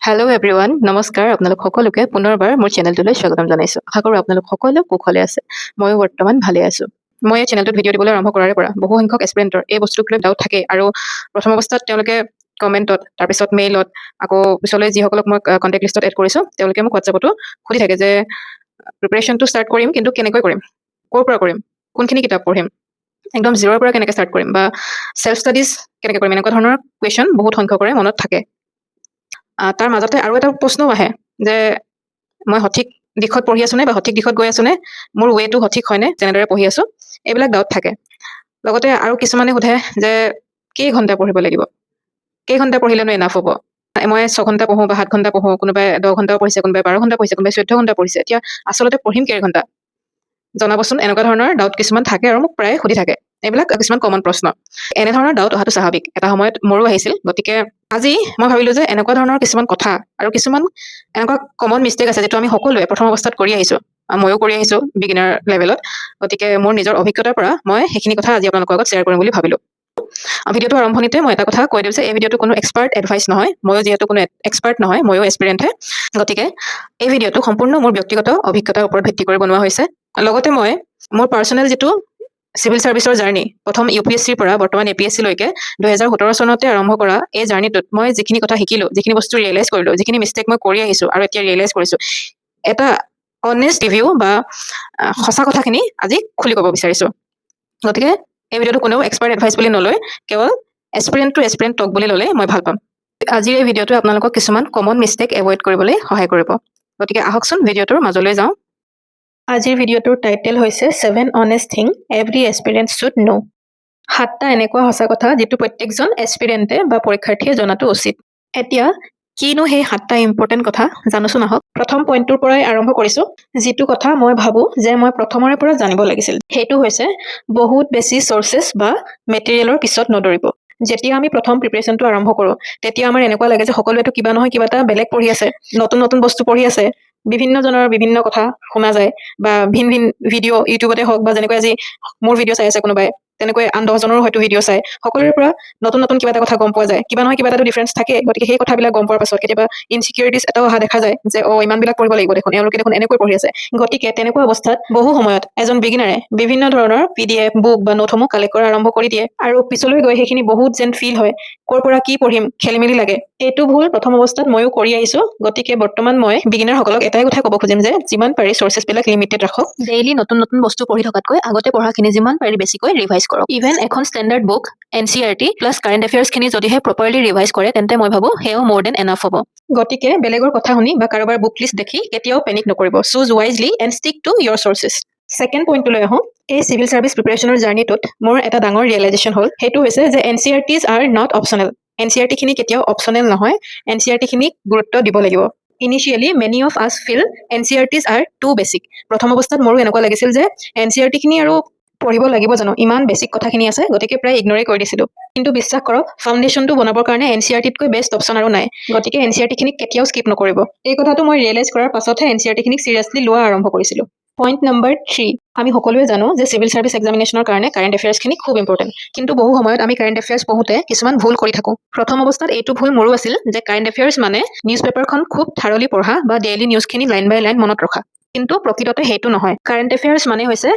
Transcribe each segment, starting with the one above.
Hello' everyone, নমস্কাৰ। আপোনালোক সকলোকে পুনৰবাৰ মোৰ চেনেলটোলৈ স্বাগতম জনাইছোঁ। আশা কৰোঁ আপোনালোক সকলো কুশলে আছে। ময়ো বৰ্তমান ভালে আছোঁ। মই এই চেনেলটোত ভিডিঅ' দিবলৈ আৰম্ভ কৰাৰ পৰা বহু সংখ্যক এস্পিৰেণ্টৰ এই বস্তুক লৈ ডাউট থাকে আৰু প্ৰথম অৱস্থাত তেওঁলোকে কমেণ্টত, তাৰপিছত মেইলত, আকৌ পিছলৈ যিসকলক মই কণ্টেক্ট লিষ্টত এড কৰিছোঁ তেওঁলোকে মোক হোৱাটছএপতো সুধি থাকে যে প্ৰিপেৰেশ্যনটো ষ্টাৰ্ট কৰিম, কিন্তু কেনেকৈ কৰিম, ক'ৰ পৰা কৰিম, কোনখিনি কিতাপ পঢ়িম, একদম জিৰ'ৰ পৰা কেনেকৈ ষ্টাৰ্ট কৰিম, বা চেল্ফ ষ্টাডিজ কেনেকৈ কৰিম, এনেকুৱা ধৰণৰ কুৱেশ্যন বহুত সংখ্যকৰে মনত থাকে। তাৰ মাজতে আৰু এটা প্ৰশ্নও আহে যে মই সঠিক দিশত পঢ়ি আছোনে বা সঠিক দিশত গৈ আছোনে, মোৰ ৱেটো সঠিক হয়নে যেনেদৰে পঢ়ি আছোঁ, এইবিলাক ডাউট থাকে। লগতে আৰু কিছুমানে সোধে যে কেইঘণ্টা পঢ়িব লাগিব, কেইঘণ্টা পঢ়িলেনো এনাফ হ'ব। মই 6 ঘণ্টা পঢ়োঁ বা 7 ঘণ্টা পঢ়োঁ, কোনোবাই 10 ঘণ্টাও পঢ়িছে, কোনোবাই 12 ঘণ্টা পঢ়িছে, কোনোবাই 14 ঘণ্টা পঢ়িছে। এতিয়া আচলতে পঢ়িম কেইঘণ্টা জনাবচোন। এনেকুৱা ধৰণৰ ডাউট কিছুমান থাকে আৰু মোক প্ৰায় সুধি থাকে। এইবিলাক কিছুমান কমন প্ৰশ্ন। এনেধৰণৰ ডাউট অহাটো স্বাভাৱিক, এটা সময়ত মোৰো আহিছিল। গতিকে আজি মই ভাবিলোঁ যে এনেকুৱা ধৰণৰ কিছুমান কথা আৰু কিছুমান এনেকুৱা কমন মিষ্টেক আছে যিটো আমি সকলোৱে প্ৰথম অৱস্থাত কৰি আহিছোঁ, ময়ো কৰি আহিছোঁ বিগিনাৰ লেভেলত। গতিকে মোৰ নিজৰ অভিজ্ঞতাৰ পৰা মই সেইখিনি কথা আজি আপোনালোকৰ আগত শ্বেয়াৰ কৰিম বুলি ভাবিলোঁ। ভিডিঅ'টো আৰম্ভণিতে মই এটা কথা কৈ দিওঁ যে এই ভিডিঅ'টো কোনো এক্সপাৰ্ট এডভাইচ নহয়। ময়ো যিহেতু কোনো এক্সপাৰ্ট নহয়, ময়ো এস্পিৰেণ্টহে। গতিকে এই ভিডিঅ'টো সম্পূৰ্ণ মোৰ ব্যক্তিগত অভিজ্ঞতাৰ ওপৰত ভিত্তি কৰি বনোৱা হৈছে। লগতে মই মোৰ পাৰ্চনেল যিটো চিভিল ছাৰ্ভিচৰ জাৰ্ণি, প্ৰথম UPSCৰ পৰা বৰ্তমান APSC লৈকে 2017 চনতে আৰম্ভ কৰা এই জাৰ্ণিটোত মই যিখিনি কথা শিকিলোঁ, যিখিনি বস্তু ৰিয়েলাইজ কৰিলোঁ, যিখিনি মিষ্টেক মই কৰি আহিছোঁ আৰু এতিয়া ৰিয়েলাইজ কৰিছোঁ, এটা অনেষ্ট ৰিভিউ বা সঁচা কথাখিনি আজি খুলি ক'ব বিচাৰিছোঁ। গতিকে এই ভিডিঅ'টো কোনেও এক্সপাৰ্ট এডভাইচ বুলি নলয়, কেৱল এস্পিৰেণ্ট টু এস্পিৰেণ্ট টক বুলি ল'লে মই ভাল পাম। আজিৰ এই ভিডিঅ'টোৱে আপোনালোকক কিছুমান কমন মিষ্টেক এভইড কৰিবলৈ সহায় কৰিব। গতিকে আহকচোন ভিডিঅ'টোৰ মাজলৈ যাওঁ। আজিৰ ভিডিঅ'টোৰ টাইটেল হৈছে 7 Honest Thing Every Aspirant Should Know। 7টা এনেকুৱা সঁচা কথা যিটো প্ৰত্যেকজন এস্পিৰেণ্টে বা পৰীক্ষাৰ্থীয়ে জনাটো উচিত। এতিয়া কিনো সেই 7টা ইম্পৰ্টেণ্ট কথা জানোচোন আহক। প্ৰথম পইণ্টটোৰ পৰাই আৰম্ভ কৰিছোঁ। যিটো কথা মই ভাবোঁ যে মই প্ৰথমৰে পৰা জানিব লাগিছিল, সেইটো হৈছে বহুত বেছি চ'ৰ্চেছ বা মেটেৰিয়েলৰ পিছত নদৌৰিব। যেতিয়া আমি প্ৰথম প্ৰিপেৰেশ্যনটো আৰম্ভ কৰোঁ, তেতিয়া আমাৰ এনেকুৱা লাগে যে সকলোৱেতো কিবা নহয় কিবা এটা বেলেগ পঢ়ি আছে, নতুন নতুন বস্তু পঢ়ি আছে, বিভিন্নজনৰ বিভিন্ন কথা শুনা যায়, বা ভিন ভিন ভিডিঅ' ইউটিউবতে হওক, বা যেনেকৈ আজি মোৰ ভিডিঅ' চাই আছে কোনোবাই, তেনেকৈ আন 10জনৰো হয়তো ভিডিঅ' চাই, সকলোৰে পৰা নতুন নতুন কিবা এটা কথা গম পোৱা যায়। কিবা নহয় কিবা এটা ডিফাৰেঞ্চ থাকে। গতিকে সেই কথাবিলাক গম পোৱাৰ পাছত কেতিয়াবা ইনচিকিউৰিটিজ এটাও অহা দেখা যায় যে ইমানবিলাক পঢ়িব লাগিব দেখোন, এওঁলোকে দেখোন এনেকৈ পঢ়ি আছে। গতিকে তেনেকুৱা অৱস্থাত বহু সময়ত এজন বিগিনাৰে বিভিন্ন ধৰণৰ PDF বুক বা নোটসমূহ কালেক্ট কৰা আৰম্ভ কৰি দিয়ে, আৰু পিছলৈ গৈ সেইখিনি বহুত যেন ফিল হয়, ক'ৰ পৰা কি পঢ়িম খেলি মেলি লাগে। এইটো ভুল প্ৰথম অৱস্থাত ময়ো কৰি আহিছোঁ। গতিকে বৰ্তমান মই বিগিনাৰসকলক এটাই কথা ক'ব খুজিম যে যিমান পাৰি চ'ৰ্চেছবিলাক লিমিটেড ৰাখক। ডেইলি নতুন নতুন বস্তু পঢ়ি থকাতকৈ আগতে পঢ়াখিনি যিমান পাৰি বেছিকৈ ৰিভাইজ কৰক। ইভেন এখন standard book NCERT plus current এফেয়াৰ্ছখিনি যদিহে প্ৰপাৰলি ৰিভাইজ কৰে, তেন্তে মই ভাবোঁ সেয়াও মোৰ দেন এনাফ হ'ব। গতিকে বেলেগৰ কথা শুনি বা কাৰোবাৰ বুক লিষ্ট দেখি কেতিয়াও পেনিক নকৰিব। Choose wisely and stick to your sources. Second পইণ্টটোলৈ আহোঁ। এই চিভিল ছাৰ্ভিচ প্ৰিপেৰেশ্যনৰ জাৰ্ণিটোত মোৰ এটা ডাঙৰ ৰিয়েলাইজেশ্যন হ'ল। সেইটো হৈছে যে NCERTs আৰ নট অপশ্যনেল। NCERTখিনি কেতিয়াও অপশ্যনেল নহয়। NCERTখিনিক গুৰুত্ব দিব লাগিব। Initially many of us feel NCERTs are too basic. প্ৰথম অৱস্থাত মোৰো এনেকুৱা লাগিছিল যে NCERTখিনি আৰু পঢ়িব লাগিব জানো, ইমান বেছিক কথাখিনি আছে, গতিকে প্ৰায় ইগনৰে কৰি দিছিলোঁ। কিন্তু বিশ্বাস কৰক, ফাউণ্ডেশ্যনটো বনাবৰ কাৰণে NCERTতকৈ বেষ্ট অপশ্যন আৰু নাই। গতিকে NCERTখিনিক কেতিয়াও স্কিপ নকৰিব। এই কথাটো মই ৰিয়েলাইজ কৰাৰ পাছতহে NCERTখিনিক চিৰিয়াছলি লোৱা আৰম্ভ কৰিছিলোঁ। পইণ্ট নম্বৰ 3, আমি সকলোৱে জানো যে চিভিল ছাৰ্ভিচ এক্সামিনেশ্যনৰ কাৰণে কাৰেণ্ট এফেয়াৰ্ছখিনি খুব ইম্পৰ্টেণ্ট। কিন্তু বহু সময়ত আমি কাৰেণ্ট এফেয়াৰ্ছ পঢ়োঁতে কিছুমান ভুল কৰি থাকোঁ। প্ৰথম অৱস্থাত এইটো ভুল মোৰো আছিল যে কাৰেণ্ট এফেয়াৰ্ছ মানে নিউজ পেপাৰখন খুব থাৰলি পঢ়া বা ডেইলি নিউজখিনি লাইন বাই লাইন মনত ৰখা। কিন্তু প্ৰকৃততে সেইটো নহয়। কাৰেণ্ট এফেয়াৰ্ছ মানে হৈছে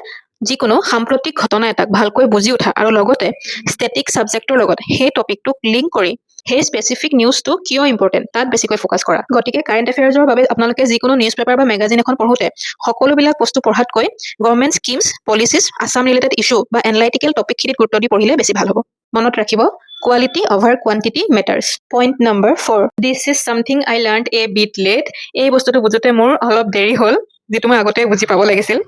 যিকোনো সাম্প্ৰতিক ঘটনা এটাক ভালকৈ বুজি উঠা আৰু লগতে ষ্টেটিক ছাবজেক্টৰ লগত সেই টপিকটোক লিংক কৰি সেই স্পেচিফিক নিউজটো কিয় ইম্পৰ্টেণ্ট তাত বেছিকৈ ফ'কাছ কৰা। গতিকে কাৰেণ্ট এফেয়াৰ্ছৰ বাবে আপোনালোকে যিকোনো নিউজ পেপাৰ বা মেগাজিন এখন পঢ়োঁতে সকলোবিলাক বস্তু পঢ়াতকৈ government schemes, policies, Assam related issue বা এনলাইটিকেল টপিকখিনিত গুৰুত্ব দি পঢ়িলে বেছি ভাল হ'ব। মনত ৰাখিব, quality over quantity matters. Point number 4, this is something I learned a bit late. এই বস্তুটো বুজোতে মোৰ অলপ দেৰি হ'ল, যিটো মই আগতে বুজি পাব লাগিছিল।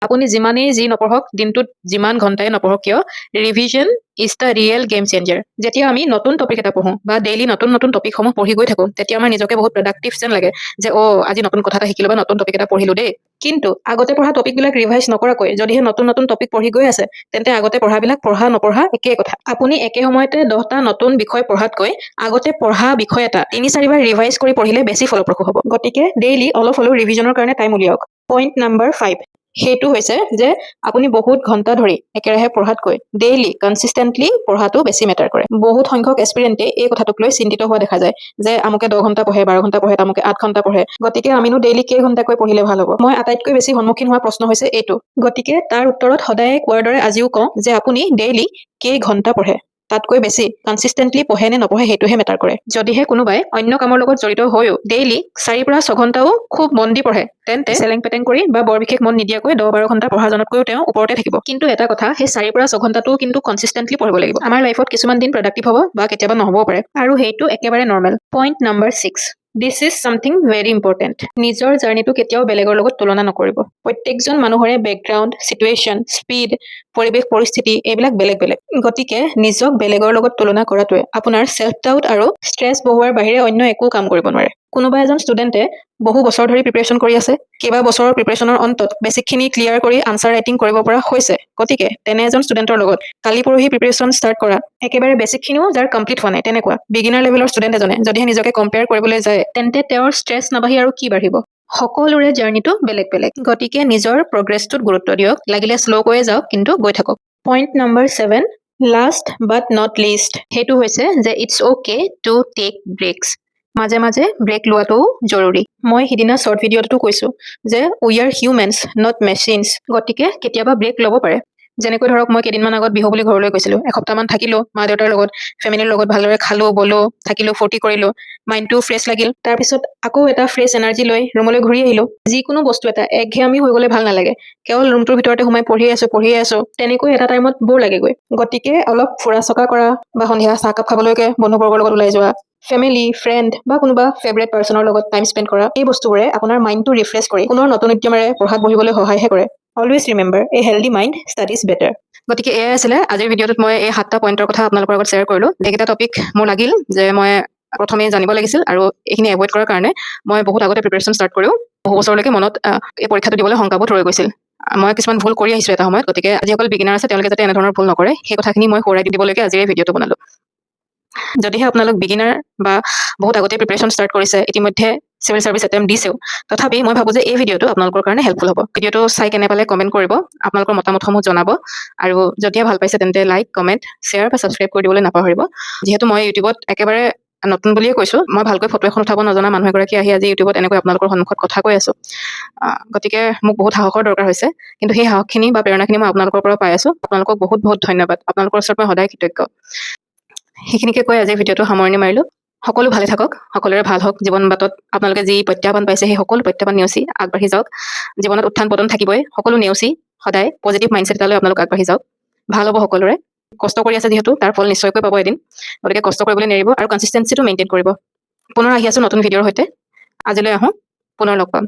আপুনি যিমানেই যি নপঢ়ক, দিনটোত যিমান ঘণ্টাই নপঢ়ক কিয়, revision is the real game changer. যেতিয়া আমি নতুন টপিক এটা পঢ়োঁ বা ডেইলি নতুন নতুন টপিকসমূহ পঢ়ি গৈ থাকোঁ, তেতিয়া আমাৰ নিজকে বহুত প্ৰডাক্টিভ যেন লাগে যে আজি নতুন কথা এটা শিকিলোঁ বা নতুন টপিক এটা পঢ়িলোঁ দেই। কিন্তু আগতে পঢ়া টপিকবিলাক ৰিভাইজ নকৰাকৈ যদিহে নতুন নতুন টপিক পঢ়ি গৈ আছে, তেন্তে আগতে পঢ়াবিলাক পঢ়া নপঢ়া একেই কথা। আপুনি একে সময়তে 10টা নতুন বিষয় পঢ়াতকৈ আগতে পঢ়া বিষয় এটা 3-4বাৰ ৰিভাইজ কৰি পঢ়িলে বেছি ফলপ্ৰসূ হ'ব। গতিকে ডেইলি অলপ হ'লেও ৰিভিজনৰ কাৰণে টাইম উলিয়াওক। পইণ্ট নম্বৰ 5, সেইটো হৈছে যে আপুনি বহুত ঘণ্টা ধৰি একেৰাহে পঢ়াতকৈ ডেইলি কনচিষ্টেণ্টলি পঢ়াটো বেছি মেটাৰ কৰে। বহুত সংখ্যক এস্পিৰেণ্টে এই কথাটোক লৈ চিন্তিত হোৱা দেখা যায় যে আমুকে 10 ঘণ্টা পঢ়ে, 12 ঘণ্টা পঢ়ে, তামুকে 8 ঘণ্টা পঢ়ে, গতিকে আমিনো ডেইলি কেইঘণ্টাকৈ পঢ়িলে ভাল হ'ব। মই আটাইতকৈ বেছি সন্মুখীন হোৱা প্ৰশ্ন হৈছে এইটো। গতিকে তাৰ উত্তৰত সদায় কোৱাৰ দৰে আজিও কওঁ যে আপুনি ডেইলি কেইঘণ্টা পঢ়ে, তাতকৈ বেছি কনচিষ্টেণ্টলি পঢ়ে নে নপঢ়ে সেইটোহে মেটাৰ কৰে। যদিহে কোনোবাই অন্য কামৰ লগত জড়িত হৈও ডেইলি 4 পৰা 6 ঘণ্টাও খুব মন দি পঢ়ে, তেন্তে চেলেং পেটেং কৰি বা বৰ বিশেষ মন নিদিয়াকৈ 10-12 ঘণ্টা পঢ়াজনতকৈও তেওঁ ওপৰতে থাকিব। কিন্তু এটা কথা, সেই 4 পৰা 6 ঘণ্টাটো কিন্তু কনচিষ্টেণ্টলি পঢ়িব লাগিব। আমাৰ লাইফত কিছুমান দিন প্ৰডাক্টিভ হ'ব বা কেতিয়াবা নহ'বও পাৰে, আৰু সেইটো একেবাৰে normal. Point number 6, this is something very important. নিজৰ জাৰ্ণিটো কেতিয়াও বেলেগৰ লগত তুলনা নকৰিব। প্ৰত্যেকজন মানুহৰে বেকগ্ৰাউণ্ড, চিটুৱেশ্যন, স্পীড, পৰিৱেশ পৰিস্থিতি এইবিলাক বেলেগ বেলেগ। গতিকে নিজক বেলেগৰ লগত তুলনা কৰাটোৱে আপোনাৰ ছেল্ফ ডাউট আৰু ষ্ট্ৰেছ বহোৱাৰ বাহিৰে অন্য একো কাম কৰিব নোৱাৰে। কোনোবা এজন ষ্টুডেণ্টে বহু বছৰ ধৰি প্ৰিপেৰেশ্যন কৰি আছে, কেইবা বছৰৰ প্ৰিপেৰেশ্যনৰ অন্তত বেছিকখিনি ক্লিয়াৰ কৰি আনচাৰ ৰাইটিং কৰিব পৰা হৈছে। গতিকে তেনে এজন ষ্টুডেণ্টৰ লগত কালি পৰহি প্ৰিপেৰেশ্যন ষ্টাৰ্ট কৰা একেবাৰে বেছিকখিনিও যাৰ কমপ্লিট হোৱা নাই, তেনেকুৱা বিগিনাৰ লেভেলৰ ষ্টুডেণ্ট এজনে যদিহে নিজকে কম্পেয়াৰ কৰিবলৈ যায়, তেন্তে তেওঁৰ ষ্ট্ৰেছ নাবাঢ়ি আৰু কি বাঢ়িব? সকলোৰে জাৰ্ণিটো বেলেগ বেলেগ। গতিকে নিজৰ প্ৰগ্ৰেছটোত গুৰুত্ব দিয়ক, লাগিলে শ্ল'কৈয়ে যাওক, কিন্তু গৈ থাকক। Point number 7, last but not list, সেইটো হৈছে যে ইটছ অ'কে টু টেক ব্ৰেকছ। মাজে মাজে ব্ৰেক লোৱাটোও জৰুৰী। মই সিদিনা শ্বৰ্ট ভিডিঅ'টো কৈছোঁ যে we are humans not machines. গতিকে কেতিয়াবা ব্ৰেক ল'ব পাৰে। যেনেকৈ ধৰক মই কেইদিনমান আগত বিহু বুলি ঘৰলৈ গৈছিলোঁ, এসপ্তাহমান থাকিলোঁ মা দেউতাৰ লগত, ফেমিলিৰ লগত ভালদৰে খালোঁ বলোঁ, থাকিলোঁ, ফূৰ্তি কৰিলোঁ, মাইণ্ডটো ফ্ৰেছ লাগিল। তাৰপিছত আকৌ এটা ফ্ৰেছ এনাৰ্জি লৈ ৰুমলৈ ঘূৰি আহিলোঁ। যিকোনো বস্তু এটা একঘেয়ামি হৈ গ'লে ভাল নালাগে। কেৱল ৰুমটোৰ ভিতৰতে সোমাই পঢ়ি আছোঁ, তেনেকৈ এটা টাইমত বৰ লাগেগৈ। গতিকে অলপ ফুৰা চকা কৰা বা সন্ধিয়া চাহকাপ খাবলৈকে বন্ধুবৰ্গৰ লগত ওলাই যোৱা, ফেমিলি, ফ্ৰেণ্ড বা কোনোবা ফেভৰেট পাৰ্চনৰ লগত টাইম স্পেণ্ড কৰা, এই বস্তুবোৰে আপোনাৰ মাইণ্ডটো ৰিফ্ৰেছ কৰি পুনৰ নতুন উদ্যমেৰে পঢ়াত বহিবলৈ সহায়হে কৰে। অলৱেজ ৰিমেম্বাৰ, এ হেল্ডি মাইণ্ড ষ্টাডিজ বেটাৰ। গতিকে এয়াই আছিলে আজিৰ ভিডিঅ'টোত মই এই 7টা পইণ্টৰ কথা আপোনালোকৰ লগত শ্বেয়াৰ কৰিলোঁ। এইকেইটা টপিক মোৰ লাগিল যে মই প্ৰথমেই জানিব লাগিছিল, আৰু এইখিনি এভইড কৰাৰ কাৰণে মই বহুত আগতে প্ৰিপেৰেশ্যন ষ্টাৰ্ট কৰিও বহু বছৰলৈকে মনত এই পৰীক্ষাটো দিবলৈ শংকাবোধ ৰৈ গৈছিল। মই কিছুমান ভুল কৰি আহিছোঁ এটা সময়ত। গতিকে যিসকল বিগিনাৰ আছে তেওঁলোকে যাতে এনেধৰণৰ ভুল নকৰে, সেই কথাখিনি মই সোঁৱৰাই দিবলৈকে আজি এই ভিডিঅ'টো বনালোঁ। যদিহে আপোনালোক বিগিনাৰ বা বহুত আগতে প্ৰিপেৰেশ্যন ষ্টাৰ্ট কৰিছে, ইতিমধ্যে চিভিল ছাৰ্ভিচ এটেম্প দিছেও, তথাপি মই ভাবোঁ যে এই ভিডিঅ'টো আপোনালোকৰ কাৰণে হেল্পফুল হ'ব। ভিডিঅ'টো চাই কেনে পালে কমেণ্ট কৰিব, আপোনালোকৰ মতামতসমূহ জনাব, আৰু যদিহে ভাল পাইছে তেন্তে লাইক, কমেণ্ট, শ্বেয়াৰ বা ছাবস্ক্ৰাইব কৰি দিবলৈ নাপাহৰিব। যিহেতু মই ইউটিউবত একেবাৰে নতুন বুলিয়ে কৈছোঁ, মই ভালকৈ ফটো এখন উঠাব নজনা মানুহ এগৰাকী আহি আজি ইউটিউবত এনেকৈ আপোনালোকৰ সন্মুখত কথা কৈ আছোঁ। গতিকে মোক বহুত সাহসৰ দৰকাৰ হৈছে, কিন্তু সেই সাহসখিনি বা প্ৰেৰণাখিনি মই আপোনালোকৰ পৰা পাই আছোঁ। আপোনালোকক বহুত বহুত ধন্যবাদ। আপোনালোকৰ ওচৰত মই সদায় কৃতজ্ঞ। সেইখিনিকে কৈ আজি ভিডিঅ'টো সামৰণি মাৰিলোঁ। সকলো ভালে থাকক, সকলোৰে ভাল হওক। জীৱন বাটত আপোনালোকে যি প্ৰত্যাহ্বান পাইছে সেই সকলো প্ৰত্যাহ্বান নেওচি আগবাঢ়ি যাওক। জীৱনত উত্থান পতন থাকিবই, সকলো নেওচি সদায় পজিটিভ মাইণ্ডছেট এটালৈ আপোনালোক আগবাঢ়ি যাওক। ভাল হ'ব সকলোৰে। কষ্ট কৰি আছে যিহেতু তাৰ ফল নিশ্চয়কৈ পাব এদিন। গতিকে কষ্ট কৰিবলৈ নেৰিব আৰু কনচিষ্টেঞ্চিটো মেইনটেইন কৰিব। পুনৰ আহি আছোঁ নতুন ভিডিঅ'ৰ সৈতে। আজিলৈ আহোঁ, পুনৰ লগ পাম।